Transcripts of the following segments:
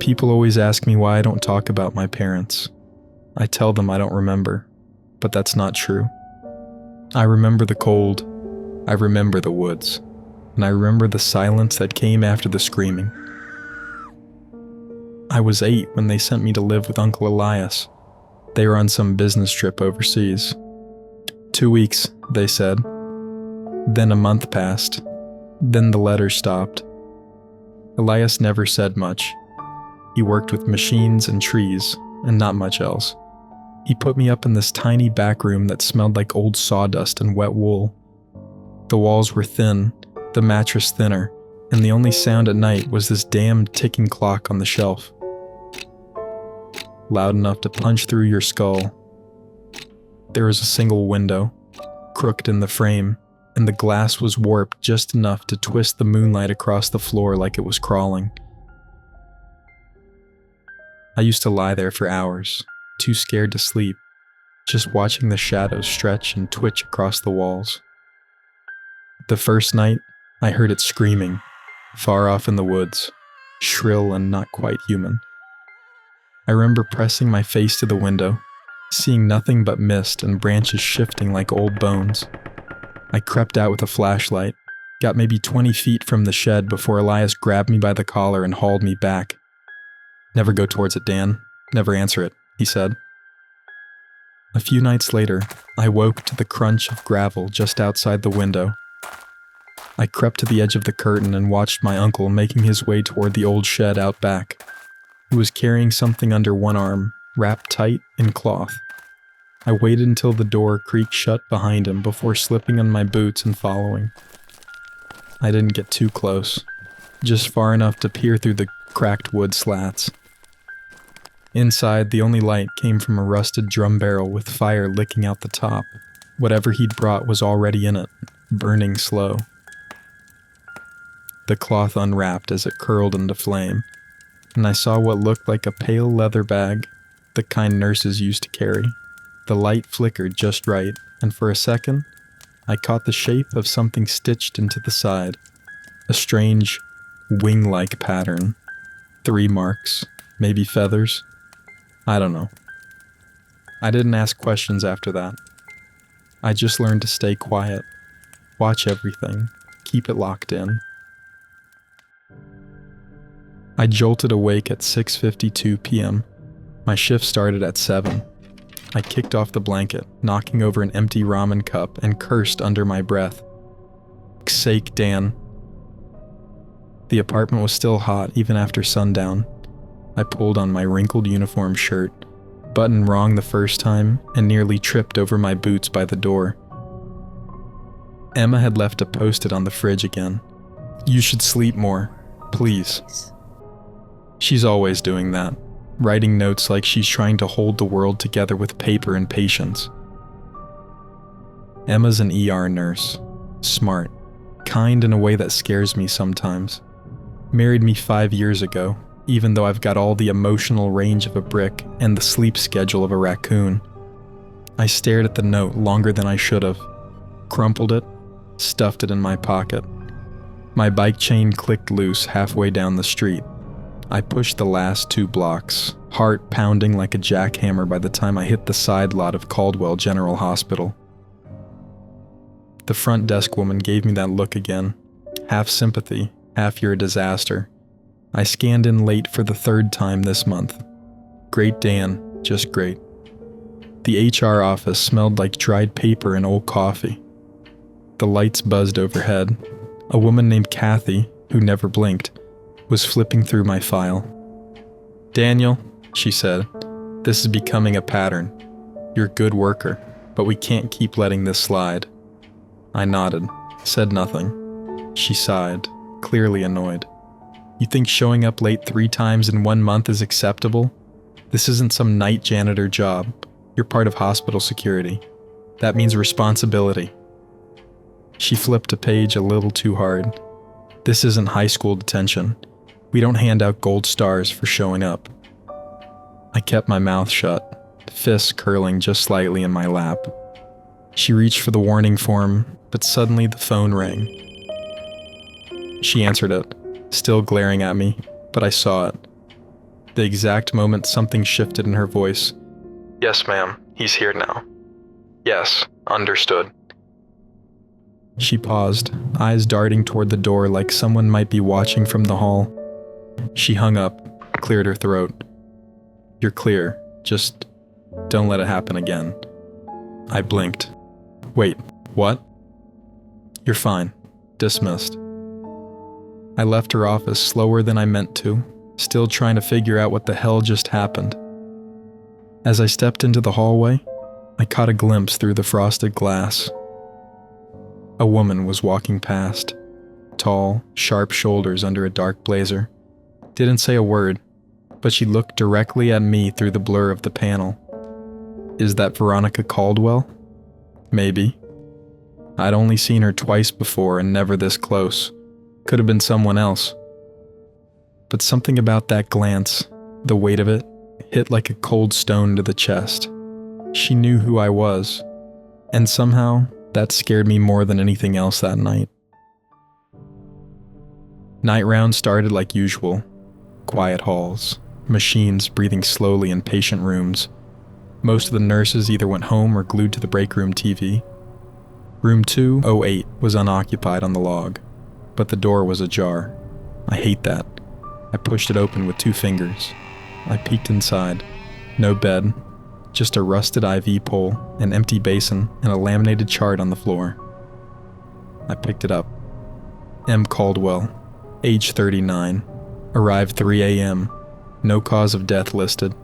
People always ask me why I don't talk about my parents. I tell them I don't remember, but that's not true. I remember the cold, I remember the woods, and I remember the silence that came after the screaming. I was 8 when they sent me to live with Uncle Elias. They were on some business trip overseas. 2 weeks, they said. Then a month passed. Then the letters stopped. Elias never said much. He worked with machines and trees, and not much else. He put me up in this tiny back room that smelled like old sawdust and wet wool. The walls were thin, the mattress thinner, and the only sound at night was this damned ticking clock on the shelf. Loud enough to punch through your skull. There was a single window, crooked in the frame, and the glass was warped just enough to twist the moonlight across the floor like it was crawling. I used to lie there for hours, too scared to sleep, just watching the shadows stretch and twitch across the walls. The first night, I heard it screaming, far off in the woods, shrill and not quite human. I remember pressing my face to the window, seeing nothing but mist and branches shifting like old bones. I crept out with a flashlight, got maybe 20 feet from the shed before Elias grabbed me by the collar and hauled me back. "Never go towards it, Dan. Never answer it," he said. A few nights later, I woke to the crunch of gravel just outside the window. I crept to the edge of the curtain and watched my uncle making his way toward the old shed out back. He was carrying something under one arm, wrapped tight in cloth. I waited until the door creaked shut behind him before slipping on my boots and following. I didn't get too close, just far enough to peer through the cracked wood slats. Inside, the only light came from a rusted drum barrel with fire licking out the top. Whatever he'd brought was already in it, burning slow. The cloth unwrapped as it curled into flame, and I saw what looked like a pale leather bag, the kind nurses used to carry. The light flickered just right, and for a second, I caught the shape of something stitched into the side. A strange, wing-like pattern. 3 marks, maybe feathers. I don't know. I didn't ask questions after that. I just learned to stay quiet, watch everything, keep it locked in. I jolted awake at 6:52 p.m. My shift started at 7. I kicked off the blanket, knocking over an empty ramen cup, and cursed under my breath. "Fuck's sake, Dan." The apartment was still hot even after sundown. I pulled on my wrinkled uniform shirt, button wrong the first time, and nearly tripped over my boots by the door. Emma had left a post-it on the fridge again. "You should sleep more, please." She's always doing that, writing notes like she's trying to hold the world together with paper and patience. Emma's an ER nurse, smart, kind in a way that scares me sometimes. Married me 5 years ago, even though I've got all the emotional range of a brick and the sleep schedule of a raccoon. I stared at the note longer than I should have, crumpled it, stuffed it in my pocket. My bike chain clicked loose halfway down the street. I pushed the last 2 blocks, heart pounding like a jackhammer by the time I hit the side lot of Caldwell General Hospital. The front desk woman gave me that look again, half sympathy, half you're a disaster. I scanned in late for the 3rd time this month. Great Dan, just great. The HR office smelled like dried paper and old coffee. The lights buzzed overhead. A woman named Kathy, who never blinked, was flipping through my file. "Daniel," she said, "this is becoming a pattern. You're a good worker, but we can't keep letting this slide." I nodded, said nothing. She sighed, clearly annoyed. "You think showing up late 3 times in 1 month is acceptable? This isn't some night janitor job. You're part of hospital security. That means responsibility." She flipped a page a little too hard. "This isn't high school detention. We don't hand out gold stars for showing up." I kept my mouth shut, fists curling just slightly in my lap. She reached for the warning form, but suddenly the phone rang. She answered it, still glaring at me, but I saw it. The exact moment something shifted in her voice. "Yes, ma'am. He's here now." "Yes, understood." She paused, eyes darting toward the door like someone might be watching from the hall. She hung up, cleared her throat. "You're clear. Just don't let it happen again." I blinked. "Wait, what?" "You're fine. Dismissed." I left her office slower than I meant to, still trying to figure out what the hell just happened. As I stepped into the hallway, I caught a glimpse through the frosted glass. A woman was walking past, tall, sharp shoulders under a dark blazer. Didn't say a word, but she looked directly at me through the blur of the panel. Is that Veronica Caldwell? Maybe. I'd only seen her twice before and never this close. Could have been someone else. But something about that glance, the weight of it, hit like a cold stone to the chest. She knew who I was, and somehow that scared me more than anything else that night. Night round started like usual. Quiet halls, machines breathing slowly in patient rooms. Most of the nurses either went home or glued to the break room TV. Room 208 was unoccupied on the log, but the door was ajar. I hate that. I pushed it open with 2 fingers. I peeked inside. No bed, just a rusted IV pole, an empty basin, and a laminated chart on the floor. I picked it up. M. Caldwell, age 39, arrived 3 a.m., no cause of death listed.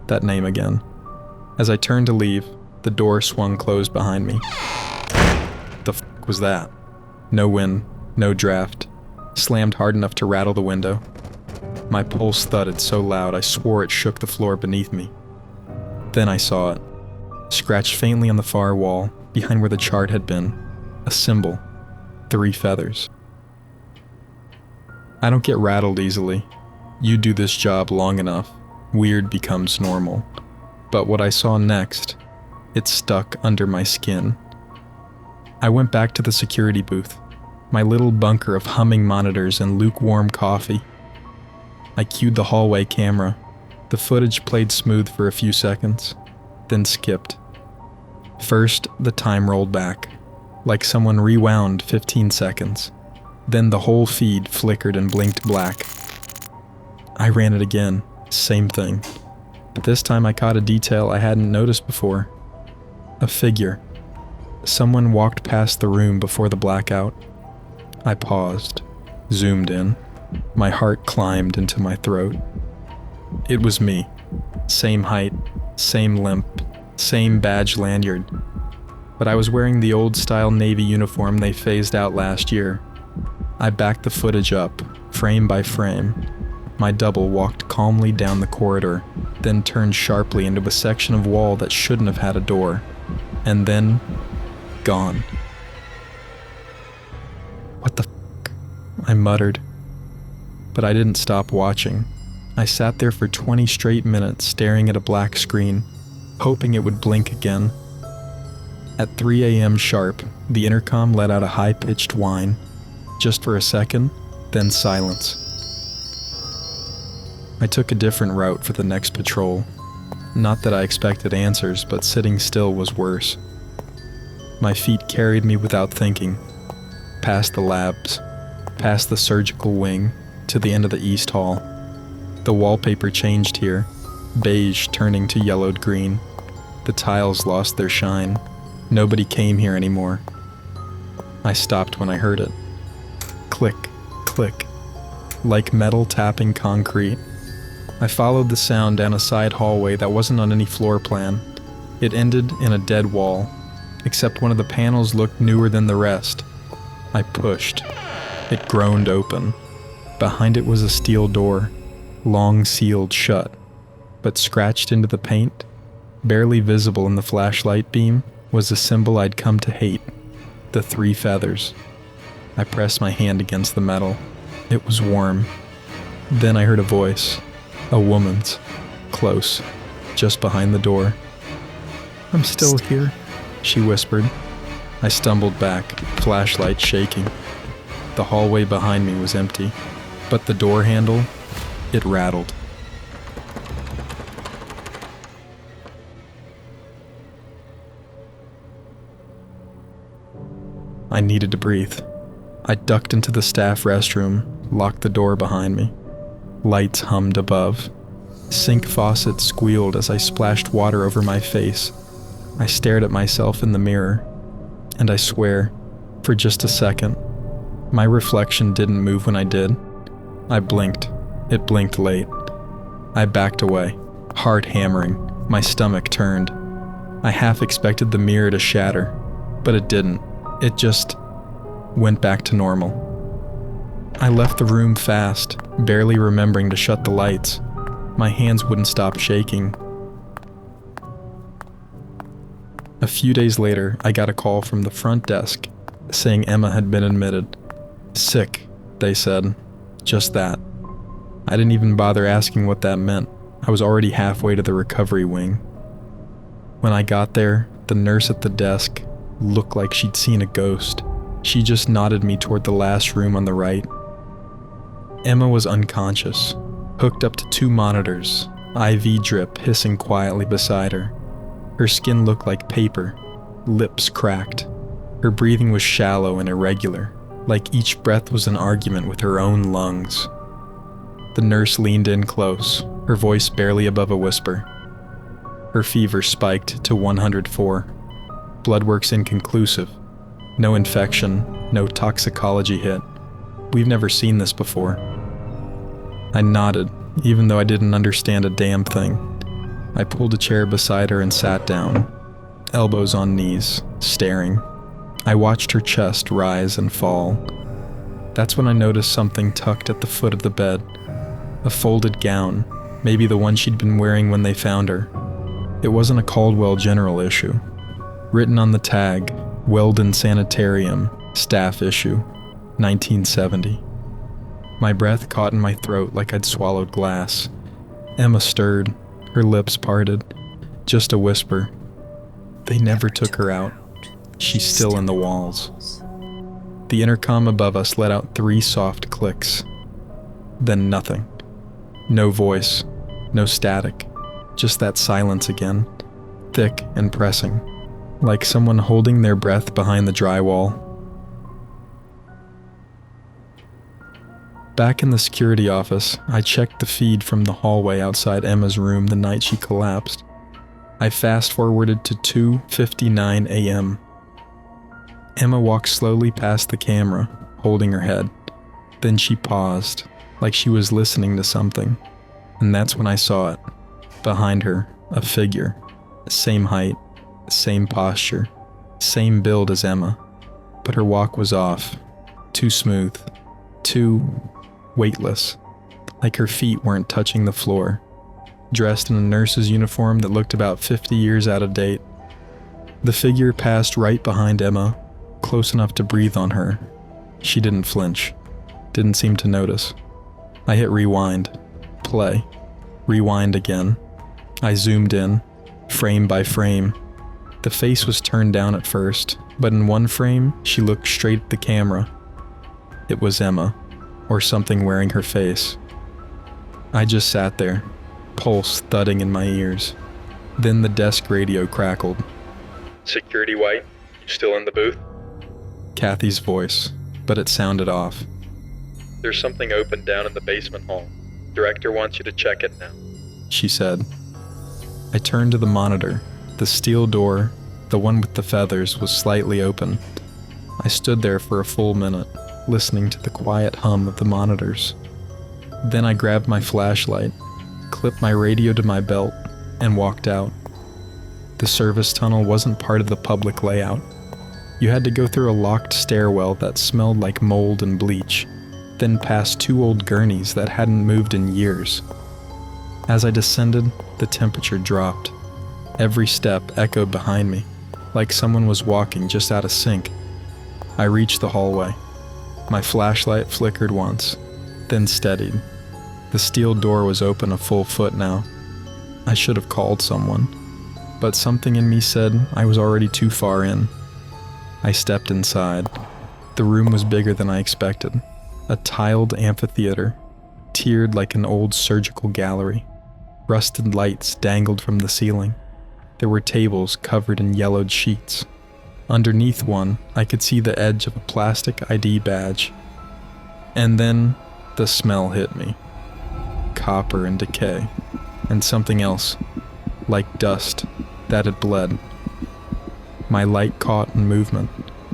That name again. As I turned to leave, the door swung closed behind me. The f*** was that? No wind, no draft. Slammed hard enough to rattle the window. My pulse thudded so loud I swore it shook the floor beneath me. Then I saw it. Scratched faintly on the far wall, behind where the chart had been. A symbol. 3 feathers. I don't get rattled easily. You do this job long enough, weird becomes normal. But what I saw next, it stuck under my skin. I went back to the security booth, my little bunker of humming monitors and lukewarm coffee. I cued the hallway camera. The footage played smooth for a few seconds, then skipped. First, the time rolled back, like someone rewound 15 seconds. Then the whole feed flickered and blinked black. I ran it again, same thing. But this time I caught a detail I hadn't noticed before. A figure. Someone walked past the room before the blackout. I paused, zoomed in. My heart climbed into my throat. It was me. Same height, same limp, same badge lanyard. But I was wearing the old-style Navy uniform they phased out last year. I backed the footage up, frame by frame. My double walked calmly down the corridor, then turned sharply into a section of wall that shouldn't have had a door. And then, gone. "What the f***?" I muttered. But I didn't stop watching. I sat there for 20 straight minutes staring at a black screen, hoping it would blink again. At 3 a.m. sharp, the intercom let out a high-pitched whine. Just for a second, then silence. I took a different route for the next patrol. Not that I expected answers, but sitting still was worse. My feet carried me without thinking. Past the labs, past the surgical wing, to the end of the East Hall. The wallpaper changed here, beige turning to yellowed green. The tiles lost their shine. Nobody came here anymore. I stopped when I heard it. Click, click, like metal tapping concrete. I followed the sound down a side hallway that wasn't on any floor plan. It ended in a dead wall, except one of the panels looked newer than the rest. I pushed. It groaned open. Behind it was a steel door, long sealed shut, but scratched into the paint, barely visible in the flashlight beam, was a symbol I'd come to hate, the 3 feathers. I pressed my hand against the metal. It was warm. Then I heard a voice, a woman's, close, just behind the door. "I'm still here," she whispered. I stumbled back, flashlight shaking. The hallway behind me was empty, but the door handle, it rattled. I needed to breathe. I ducked into the staff restroom, locked the door behind me. Lights hummed above. Sink faucets squealed as I splashed water over my face. I stared at myself in the mirror, and I swear, for just a second, my reflection didn't move when I did. I blinked. It blinked late. I backed away, heart hammering, my stomach turned. I half expected the mirror to shatter, but it didn't. It just went back to normal. I left the room fast, barely remembering to shut the lights. My hands wouldn't stop shaking. A few days later, I got a call from the front desk saying Emma had been admitted. Sick, they said. Just that. I didn't even bother asking what that meant. I was already halfway to the recovery wing. When I got there, the nurse at the desk looked like she'd seen a ghost. She just nodded me toward the last room on the right. Emma was unconscious, hooked up to 2 monitors, IV drip hissing quietly beside her. Her skin looked like paper, lips cracked. Her breathing was shallow and irregular, like each breath was an argument with her own lungs. The nurse leaned in close, her voice barely above a whisper. Her fever spiked to 104. Blood work's inconclusive. No infection, no toxicology hit. We've never seen this before. I nodded, even though I didn't understand a damn thing. I pulled a chair beside her and sat down, elbows on knees, staring. I watched her chest rise and fall. That's when I noticed something tucked at the foot of the bed. A folded gown, maybe the one she'd been wearing when they found her. It wasn't a Caldwell General issue. Written on the tag, Weldon Sanitarium, staff issue, 1970. My breath caught in my throat like I'd swallowed glass. Emma stirred, her lips parted. Just a whisper. They never took her out. She's still in the walls. The intercom above us let out 3 soft clicks. Then nothing. No voice, no static, just that silence again, thick and pressing, like someone holding their breath behind the drywall. Back in the security office, I checked the feed from the hallway outside Emma's room the night she collapsed. I fast-forwarded to 2:59 a.m. Emma walked slowly past the camera, holding her head. Then she paused, like she was listening to something. And that's when I saw it. Behind her, a figure. Same height, same posture, same build as Emma. But her walk was off. Too smooth. Too weightless. Like her feet weren't touching the floor. Dressed in a nurse's uniform that looked about 50 years out of date. The figure passed right behind Emma, close enough to breathe on her. She didn't flinch. Didn't seem to notice. I hit rewind. Play. Rewind again. I zoomed in, frame by frame. The face was turned down at first, but in one frame, she looked straight at the camera. It was Emma, or something wearing her face. I just sat there, pulse thudding in my ears. Then the desk radio crackled. Security White, you still in the booth? Kathy's voice, but it sounded off. There's something open down in the basement hall. Director wants you to check it now, she said. I turned to the monitor. The steel door, the one with the feathers, was slightly open. I stood there for a full minute, listening to the quiet hum of the monitors. Then I grabbed my flashlight, clipped my radio to my belt, and walked out. The service tunnel wasn't part of the public layout. You had to go through a locked stairwell that smelled like mold and bleach, then past 2 old gurneys that hadn't moved in years. As I descended, the temperature dropped. Every step echoed behind me, like someone was walking just out of sync. I reached the hallway. My flashlight flickered once, then steadied. The steel door was open a full foot now. I should have called someone, but something in me said I was already too far in. I stepped inside. The room was bigger than I expected. A tiled amphitheater, tiered like an old surgical gallery. Rusted lights dangled from the ceiling. There were tables covered in yellowed sheets. Underneath one, I could see the edge of a plastic ID badge. And then, the smell hit me. Copper and decay, and something else, like dust, that had bled. My light caught in movement.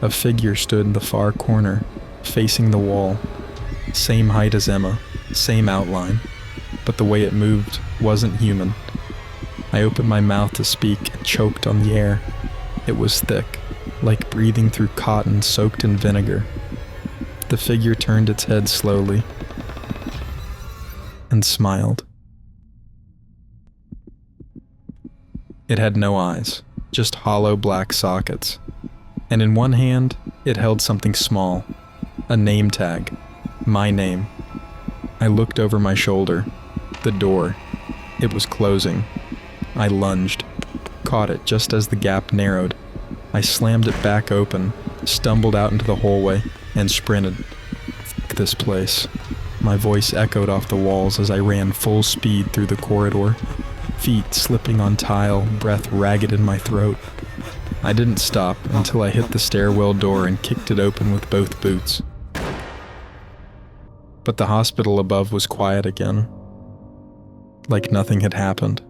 A figure stood in the far corner, facing the wall. Same height as Emma, same outline, but the way it moved wasn't human. I opened my mouth to speak and choked on the air. It was thick, like breathing through cotton soaked in vinegar. The figure turned its head slowly and smiled. It had no eyes, just hollow black sockets. And in one hand, it held something small, a name tag, my name. I looked over my shoulder. The door. It was closing. I lunged, caught it just as the gap narrowed. I slammed it back open, stumbled out into the hallway, and sprinted. F*** this place. My voice echoed off the walls as I ran full speed through the corridor, feet slipping on tile, breath ragged in my throat. I didn't stop until I hit the stairwell door and kicked it open with both boots. But the hospital above was quiet again, like nothing had happened.